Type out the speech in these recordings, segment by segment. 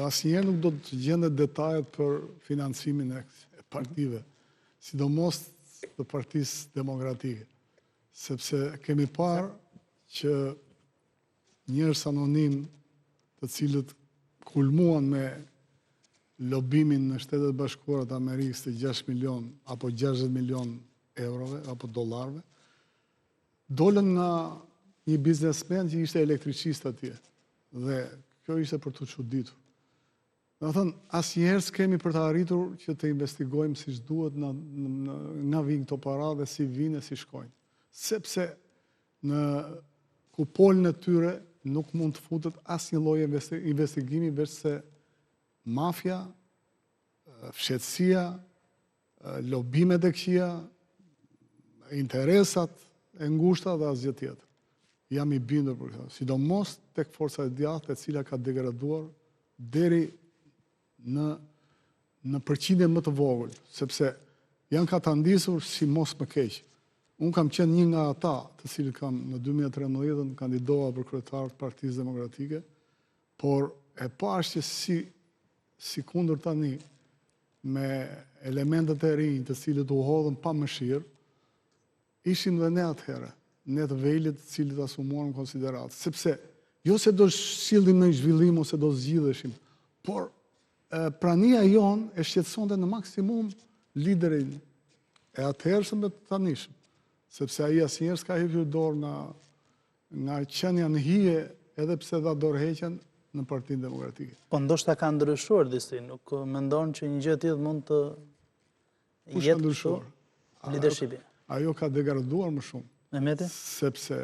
Asnjëherë nuk do të gjendet detajet për financimin e partive, sidomos të Partisë Demokratike, sepse kemi parë që njerëz anonim të cilët kulmuan me lobimin në Shtetet Bashkuara të Amerikës të 6 milion apo 60 milion eurove apo dollarëve, dolën nga një biznesmen që ishte elektricist atje. Dhe kjo ishte për të çuditur. Do të thënë, asnjëherë s'kemi për të arritur që të investigojmë siç duhet nga vijnë këto para dhe si vijnë e si shkojnë. Sepse në kupolën e tyre nuk mund të futet asnjë lloj investigimi veç se mafia, fshehtësia, lobimet e këqija, interesat e ngushta dhe asgjë tjetër. Jam i bindur për këtë, sidomos tek forca e djathtë e cila ka degraduar deri në përqindje më të vogël, sepse janë katandisur si mos më keq. Unë kam qenë një nga ata të cilët kam në 2013 kandidova për kryetar të Partisë Demokratike, por e pash që si kundër tani me elementet e rinj të cilët u hodhën pa mëshirë, ishim dhe ne atëherë, ne të vejlit të cilët asumuan në konsideratë. Sepse jo se do sillim në zhvillim ose do zgjidheshim, por prania jonë e shqetësonte në maksimum liderin e atëhershëm dhe të tanishëm, sepse ai asnjëherë s'ka hyrë dorë nga qenia në hije edhe pse dha dorëheqjen në Partinë Demokratike. Po ndoshta ka ndryshuar disi, nuk mendon që një gjë tjetër mund të jetë kështu leadershipi. Ajo ka degraduar më shumë. Mehmeti? Sepse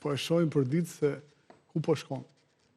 po e shohim për ditë se ku po shkon.